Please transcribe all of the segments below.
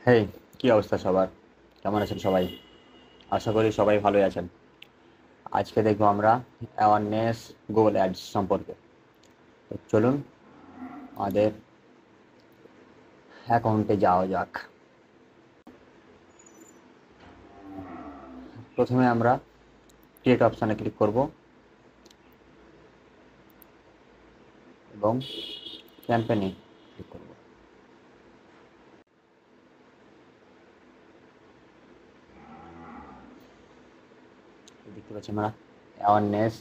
হেই, কি অবস্থা সবার? কেমন আছেন সবাই? আশা করি সবাই ভালোই আছেন। আজকে দেখবো আমরা অ্যাওয়ারনেস গুগল অ্যাডস সম্পর্কে। তো চলুন আমাদের অ্যাকাউন্টে যাওয়া যাক। প্রথমে আমরা ক্রিয়েট অপশানে ক্লিক করব এবং ক্যাম্পেইনে ক্লিক করব। দেখতে পাচ্ছি আমরা অ্যাওয়ারনেস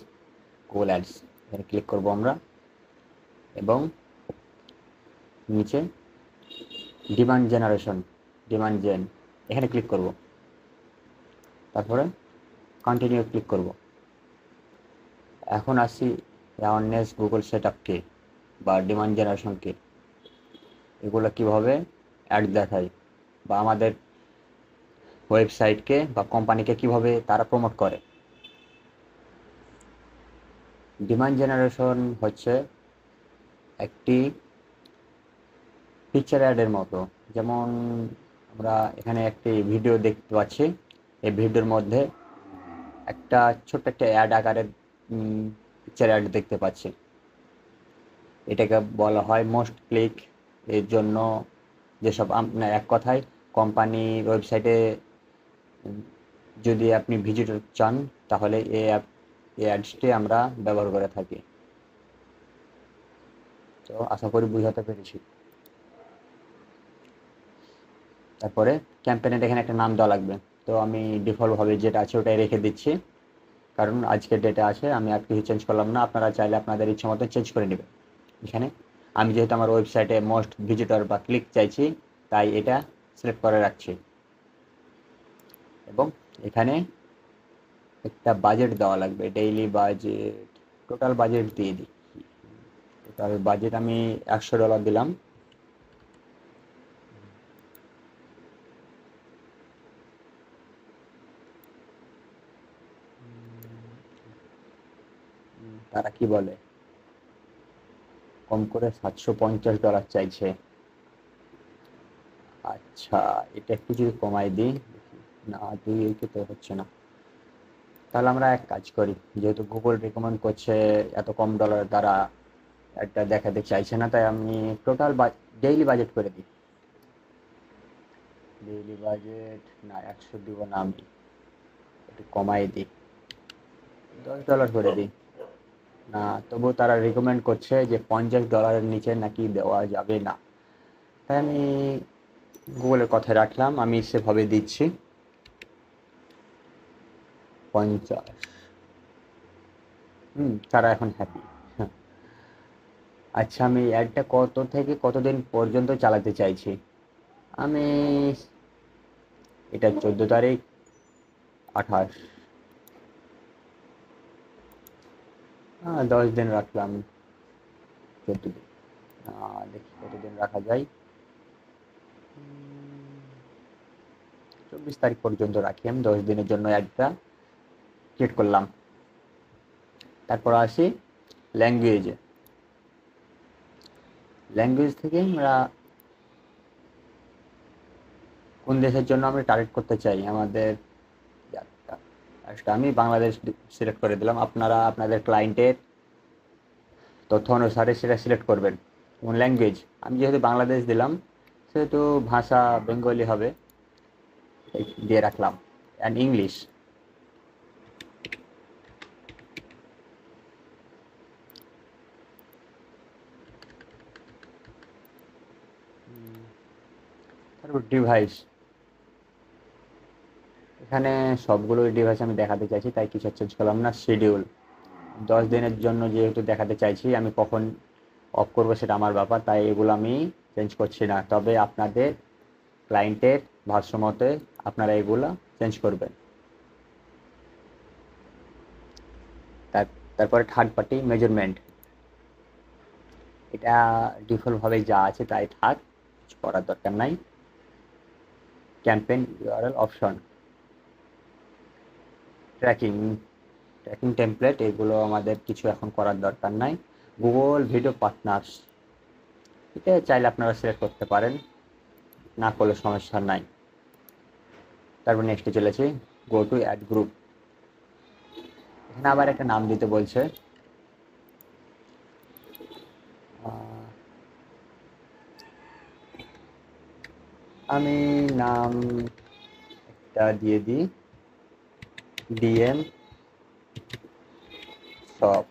গুগল অ্যাডস, এখানে ক্লিক করব আমরা এবং নিচে ডিমান্ড জেন এখানে ক্লিক করব। তারপরে কন্টিনিউ ক্লিক করব। এখন আসি অ্যাওয়ারনেস গুগল সেট আপ কে বা ডিমান্ড জেনারেশন কে, এগুলো কিভাবে অ্যাড দেখায় বা আমাদের ওয়েবসাইটকে বা কোম্পানিকে কিভাবে তারা প্রমোট করে। ডিমান্ড জেনারেশন হচ্ছে একটি পিকচার অ্যাডের মতো। যেমন আমরা এখানে একটি ভিডিও দেখতে পাচ্ছি, এই ভিডিওর মধ্যে একটা ছোট্ট একটা অ্যাড আকারের পিকচার অ্যাড দেখতে পাচ্ছি। এটাকে বলা হয় মোস্ট ক্লিক। এর জন্য যেসব আপনার এক কথায় কোম্পানির ওয়েবসাইটে যদি আপনি ভিজিটর চান তাহলে এই অ্যাডসটি আমরা ব্যবহার করে থাকি। তো আশা করি বুঝাতে পেরেছি। তারপরে ক্যাম্পেইনের এখানে একটা নাম দেওয়া লাগবে। তো আমি ডিফল্টভাবে যেটা আছে ওটাই রেখে দিচ্ছি, কারণ আজকের ডেটে আছে, আমি আর কিছু চেঞ্জ করলাম না। আপনারা চাইলে আপনাদের ইচ্ছে মতো চেঞ্জ করে নেবেন। এখানে আমি যেহেতু আমার ওয়েবসাইটে মোস্ট ভিজিটর বা ক্লিক চাইছি, তাই এটা সিলেক্ট করে রাখছি এবং এখানে একটা বাজেট দেওয়া লাগবে, ডেইলি বাজেট। টোটাল বাজেট দিয়ে দিই। টোটাল বাজেট আমি $100 দিলাম। তারা কি বলে, কম করে $750 চাইছে। আচ্ছা, এটা একটু যদি কমাই দিই, না 2 তো হচ্ছে না। তাহলে আমরা এক কাজ করি, যেহেতু গুগল রেকমেন্ড করছে এত কম ডলার দ্বারা একটা দেখাতে চাইছে না, তাই আমি টোটাল ডেইলি বাজেট করে দিই। ডেইলি বাজেট না 100 দিব না, আমি একটু কমাই দিই, $10 করে দিই। না, তবু তারা রিকমেন্ড করছে যে $50 নিচে নাকি দেওয়া যাবে না, তাই আমি গুগলের কথায় রাখলাম, আমি সেভাবে দিচ্ছি 50। তারা এখন হ্যাপি। আচ্ছা, আমি অ্যাডটা কত থেকে কতদিন পর্যন্ত চালাতে চাইছি। আমি এটা 14 তারিখ, 28, 10 দিন রাখলাম, 14 দিন। দেখি কতদিন রাখা যায়। 24 তারিখ পর্যন্ত রাখি, আমি 10 দিনের জন্য অ্যাডটা ক্রিয়েট করলাম। তারপর আসি ল্যাঙ্গুয়েজে। ল্যাঙ্গুয়েজ থেকে আমরা কোন দেশের জন্য আমরা টার্গেট করতে চাই আমাদের অ্যাডটা। আমি বাংলাদেশ সিলেক্ট করে দিলাম। আপনারা আপনাদের ক্লায়েন্টের তথ্য অনুসারে সেটা সিলেক্ট করবেন। এবং ল্যাঙ্গুয়েজ আমি যেহেতু বাংলাদেশ দিলাম, সেহেতু ভাষা বেঙ্গলি হবে, দিয়ে রাখলাম, অ্যান্ড ইংলিশ। তারপর ডিভাইস, এখানে সবগুলো ডিভাইস আমি দেখাতে চাইছি, তাই কিছু চেঞ্জ করলাম না। শিডিউল 10 দিনের জন্য যেহেতু দেখাতে চাইছি, আমি কখন অফ করবো সেটা আমার ব্যাপার, তাই এগুলো আমি চেঞ্জ করছি না। তবে আপনাদের ক্লায়েন্টের ভারসাম্যতে আপনারা এগুলো চেঞ্জ করবেন। তারপরে থার্ড পার্টি মেজারমেন্ট, এটা ডিফল্টভাবে যা আছে তাই থাক, কিছু করার দরকার নাই। Campaign URL option, tracking tracking template, এগুলো আমাদের কিছু এখন করার দরকার নাই। গুগল ভিডিও পার্টনার্স, এটা চাইলে আপনারা সিলেক্ট করতে পারেন। না করলে সমস্যা নাই। তারপর নেক্সটে চলেছি, গো টু অ্যাড গ্রুপ। এখানে আবার একটা নাম দিতে বলছে। আমি নাম একটা দিয়ে দিই, ডিএম শপ।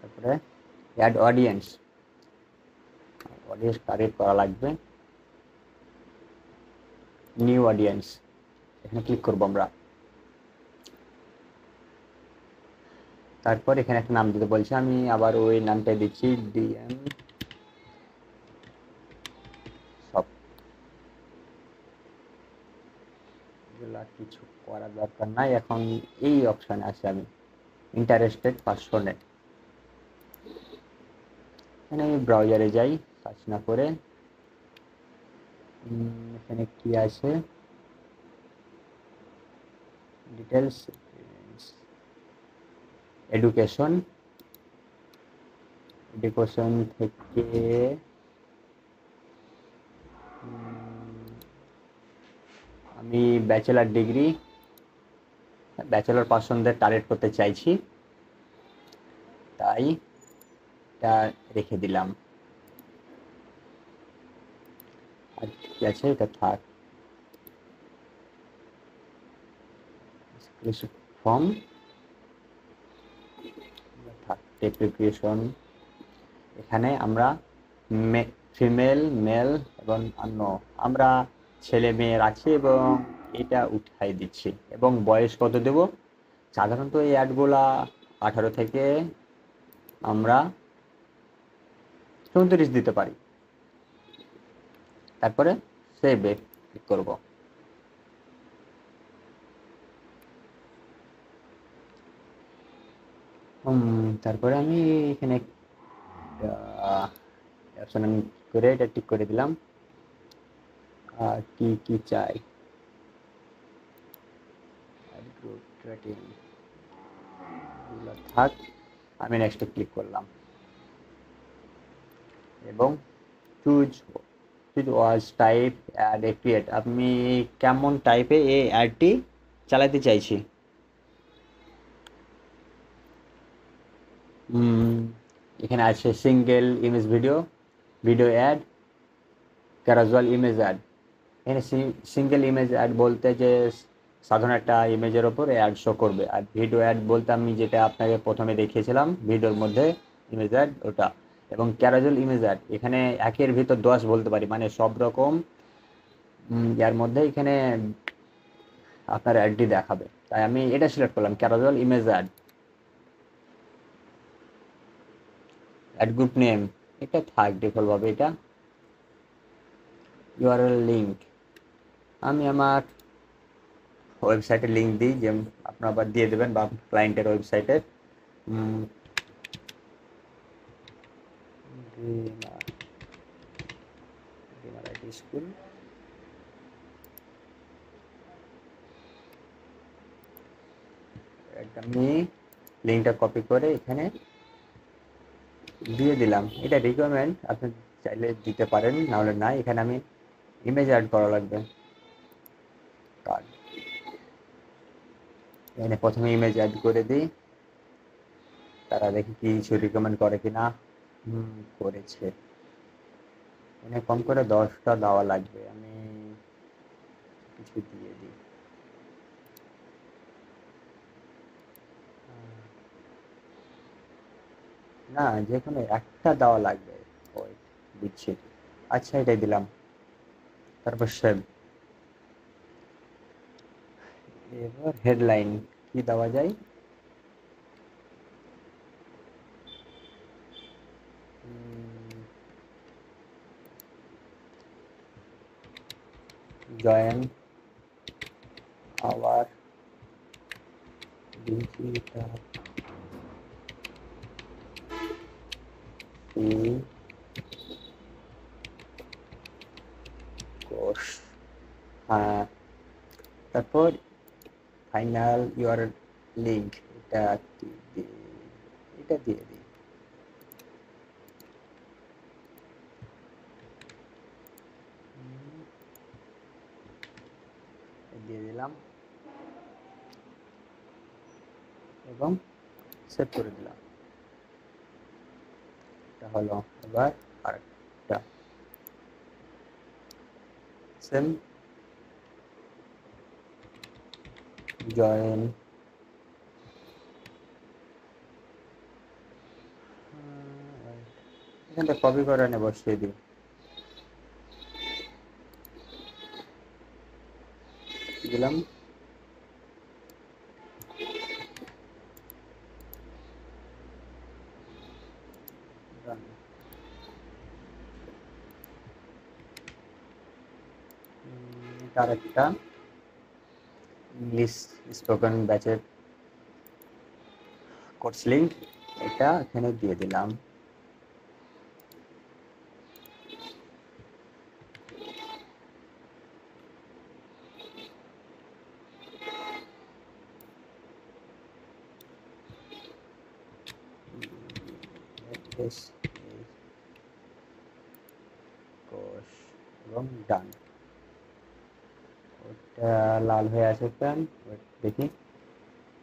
তারপরে অ্যাড অডিয়েন্স, অডিয়েন্স টার্গেট করা লাগবে। নিউ অডিয়েন্স, এখানে ক্লিক করবো আমরা। তারপর এখানে একটা নাম দিতে বলছে, আমি আবার ওই নামটা দিচ্ছি, ডিএম শপ। এগুলা কিছু করার দরকার নাই, এখন এই অপশানে আছে আমি ইন্টারেস্টেড পার্সনে। এখানে আমি ব্রাউজারে যাই, সার্চ না করে। এখানে কি আছে, ডিটেলস, এডুকেশন। এডুকেশন থেকে আমি ব্যাচেলার ডিগ্রি, ব্যাচেলার পার্সনদের টার্গেট করতে চাইছি, তাই এটা রেখে দিলাম। আর কি আছে, এটা থাক। ফর্ম থাক, অ্যাপ্লিকেশন। এখানে আমরা ফিমেল, মেল এবং অন্য, আমরা ছেলে মেয়ের আছে এবং এটা উঠাই দিচ্ছি। এবং বয়স কত দেব, সাধারণত এই অ্যাডগুলা 18 থেকে আমরা 34 দিতে পারি। তারপরে সেভে ক্লিক করব। তারপরে আমি এখানে অপশন আমি করে এটা টিক করে দিলাম। আর কি কি চাই, থাক, আমি নেক্সটে ক্লিক করলাম এবং choose was type ad a create, আমি কেমন টাইপে এই অ্যাডটি চালাতে চাইছি। এখানে আছে single image video, video ad, casual image ad. এখানে সিঙ্গেল ইমেজ অ্যাড বলতে যে সাধারণ একটা ইমেজের ওপর অ্যাড শো করবে, আর ভিডিও অ্যাড বলতে আমি যেটা আপনাকে প্রথমে দেখিয়েছিলাম ভিডিওর মধ্যে ইমেজ অ্যাড ওটা। এবং ক্যাজুয়াল ইমেজ অ্যাড, এখানে একের ভিতর 10 বলতে পারি, মানে সব রকম ইয়ার মধ্যে এখানে আপনার অ্যাডটি দেখাবে, তাই আমি এটা সিলেক্ট করলাম, casual image ad. Ad group name এটা থাক ডিফল্টভাবে, এটা ইউআরএল লিঙ্ক, আমি আমার ওয়েবসাইটের লিঙ্ক দিই, যে আপনারা আবার দিয়ে দেবেন, বা ক্লায়েন্টের ওয়েবসাইটের। স্কুল, আমি লিঙ্কটা কপি করে এখানে দিয়ে দিলাম। এটা রিকোয়ারমেন্ট, আপনি চাইলে দিতে পারেন, নাহলে না। এখানে আমি ইমেজ অ্যাড করা লাগবে, কার্ড। এখানে প্রথমে ইমেজ অ্যাড করে দিই, তারা দেখি কিছু রিকমেন্ড করে কিনা। করেছে। এখানে কম করে 10টা দেওয়া লাগবে, আমি কিছু দিয়ে দিই। না, যে কোনো একটা দেওয়া লাগবে, ওই দিচ্ছি। আচ্ছা, এটাই দিলাম। তারপর সেভ। এবার হেডলাইন কি দেওয়া যায়, জয়েন আওয়ার ডিজিটাল কোর্স। হ্যাঁ, তারপর ফাইনাল ইউর লিঙ্ক, এটা দিয়ে দিই। দিয়ে দিলাম এবং সেভ করে দিলাম। এটা হলো। এবার আরেকটা সেম জয়েন এখান থেকে কপি করে এনে বসিয়ে দিই। দিলাম আরেকটা ইংলিশ স্পোকেন ব্যাচের কোর্স লিঙ্ক, এটা এখানে দিয়ে দিলাম। কোর্স এবং ডান। ওটা লাল হয়ে আছে কেন দেখি।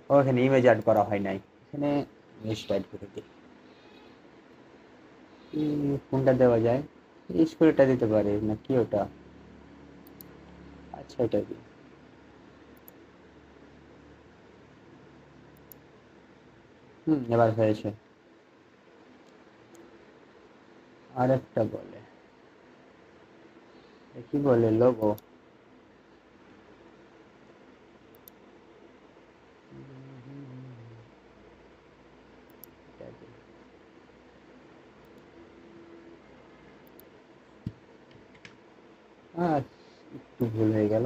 ও এখানে ইমেজ অ্যাড করা হয় নাই, এখানে ইমেজটা অ্যাড করে দিই। কোনটা দেওয়া যায়? স্কুলটা দিতে পারি নাকি ওটা? আচ্ছা এটা দিই। এবার হয়েছে। আরেকটা বলে, কি বলে লোগো। একটু ভুল হয়ে গেল।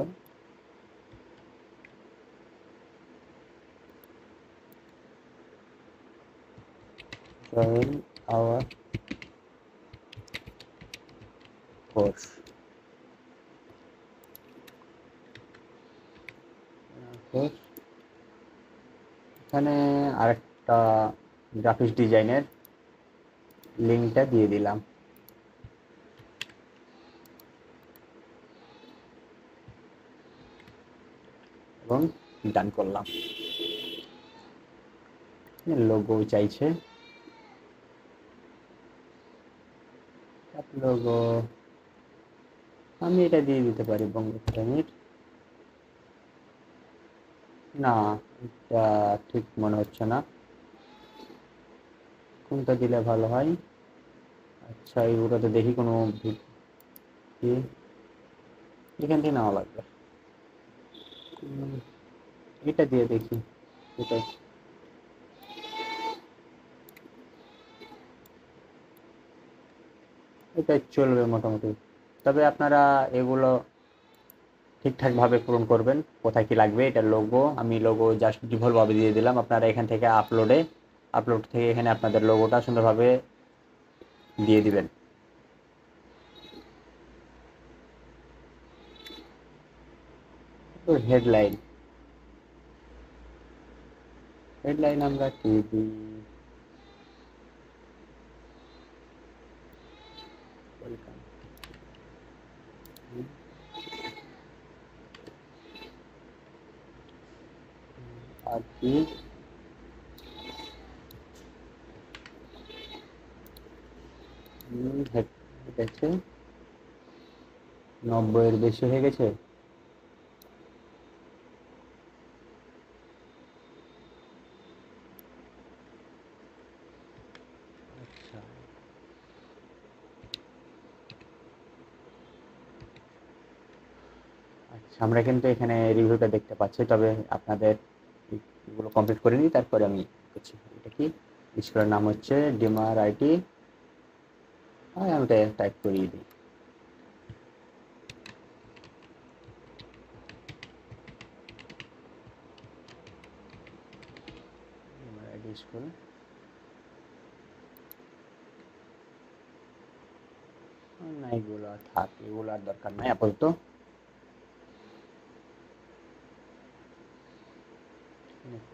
join our course এখানে আরেকটা গ্রাফিক্স ডিজাইনের লিঙ্কটা দিয়ে দিলাম এবং ডান করলাম। লোগো চাইছে, লোগো আমি এটা দিয়ে দিতে পারি বঙ্গ একাডেমির। না, এটা ঠিক মনে হচ্ছে না, কোনটা দিলে ভালো হয়? আচ্ছা এইগুলোতে দেখি কোনো এখান থেকে নেওয়া লাগবে। এটা দিয়ে দেখি, এটাই এটাই চলবে মোটামুটি। তবে আপনারা এগুলো ঠিকঠাকভাবে পূরণ করবেন। কোথায় কি লাগবে, এটা লোগো, আমি লোগো জাস্ট ডিফল্টভাবে দিয়ে দিলাম। আপনারা এখান থেকে আপলোড থেকে এখানে আপনাদের লোগোটা সুন্দরভাবে দিয়ে দিবেন। তো হেডলাইন আমরা কি দিই? ওয়েলকাম। আর কি হচ্ছে 90-এর বেশি হয়ে গেছে। আচ্ছা আচ্ছা, আমরা কিন্তু এখানে রিভিউটা দেখতে পাচ্ছি, তবে আপনাদের এগুলো কমপ্লিট করে নিই তারপরে আমি করছি। এটা কি স্কুলের নাম হচ্ছে ডিমার আইটি, আমি ওটা টাইপ করিয়ে দিই। ডিমার আইটি স্কুল, না এগুলো থাক, এগুলো আর দরকার নাই আপাতত।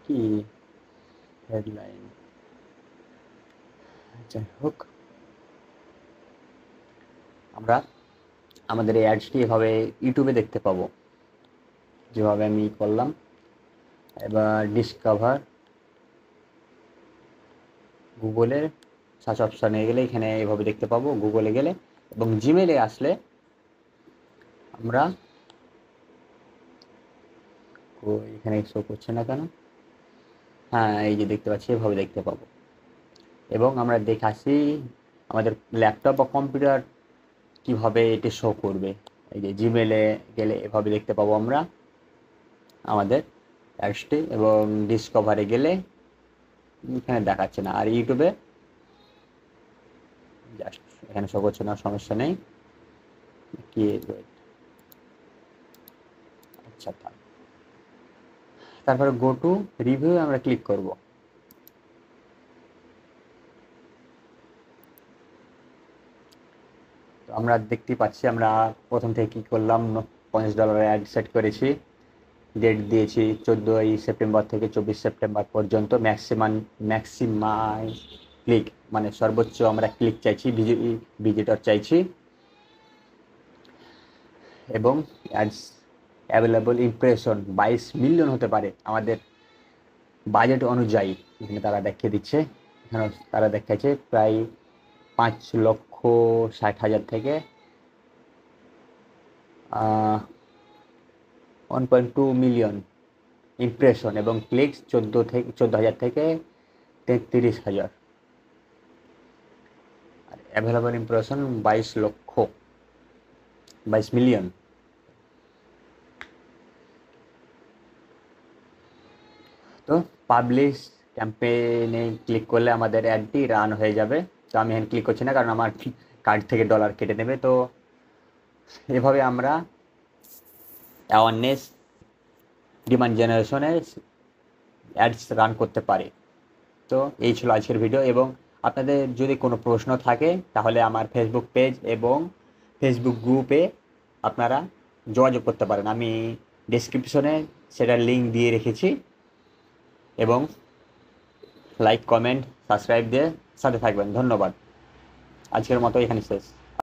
কি হেডলাইন, যাই হোক আমরা আমাদের এই অ্যাডসটি এভাবে ইউটিউবে দেখতে পাবো। যেভাবে আমি করলাম। এবার ডিসকভার গুগলের সার্চ অপশানে গেলে এখানে এভাবে দেখতে পাবো গুগলে গেলে, এবং জিমেলে আসলে আমরা এখানে শো করছে না কেন, হ্যাঁ এই যে দেখতে পাচ্ছি এভাবে দেখতে পাবো। এবং আমরা দেখাচ্ছি আমাদের ল্যাপটপ বা কম্পিউটার কিভাবে এটি শো করবে। এই যে জিমেলে গেলে এভাবে দেখতে পাবো আমরা আমাদের অ্যাডসটি, এবং ডিসকভারে গেলে এখানে দেখাচ্ছে না, আর ইউটিউবে জাস্ট এখানে শো করছে না, সমস্যা নেই। কি আচ্ছা, তারপরে গো টু রিভিউ আমরা ক্লিক করব। তো আমরা দেখতে পাচ্ছি আমরা প্রথম থেকে কী করলাম, $50 অ্যাড সেট করেছি, ডেট দিয়েছি 14ই সেপ্টেম্বর থেকে 24 সেপ্টেম্বর পর্যন্ত, ম্যাক্সিমাই ক্লিক মানে সর্বোচ্চ আমরা ক্লিক চাইছি, ভিজিটর চাইছি, এবং অ্যাডস অ্যাভেলেবল ইমপ্রেশন 22 মিলিয়ন হতে পারে আমাদের বাজেট অনুযায়ী। এখানে তারা দেখিয়ে দিচ্ছে, এখানে তারা দেখাচ্ছে প্রায় 5,60,000 থেকে 1.2 মিলিয়ন ইমপ্রেশন, এবং ক্লিকস 14,000 থেকে 33,000, আর অ্যাভেলেবল ইমপ্রেশন 22 মিলিয়ন। তো পাবলিশ ক্যাম্পেইনে ক্লিক করলে আমাদের অ্যাডটি রান হয়ে যাবে। তো আমি এখানে ক্লিক করছি না কারণ আমার কার্ড থেকে ডলার কেটে নেবে। তো এভাবে আমরা অ্যাওয়ারনেস ডিমান্ড জেনারেশনের অ্যাডস রান করতে পারি। তো এই ছিল আজকের ভিডিও, এবং আপনাদের যদি কোনো প্রশ্ন থাকে তাহলে আমার ফেসবুক পেজ এবং ফেসবুক গ্রুপে আপনারা যোগাযোগ করতে পারেন, আমি ডেসক্রিপশনে সেটার লিঙ্ক দিয়ে রেখেছি। এবং লাইক, কমেন্ট, সাবস্ক্রাইব দিয়ে সাথে থাকবেন। ধন্যবাদ। আজকের মতো এখানে শেষ।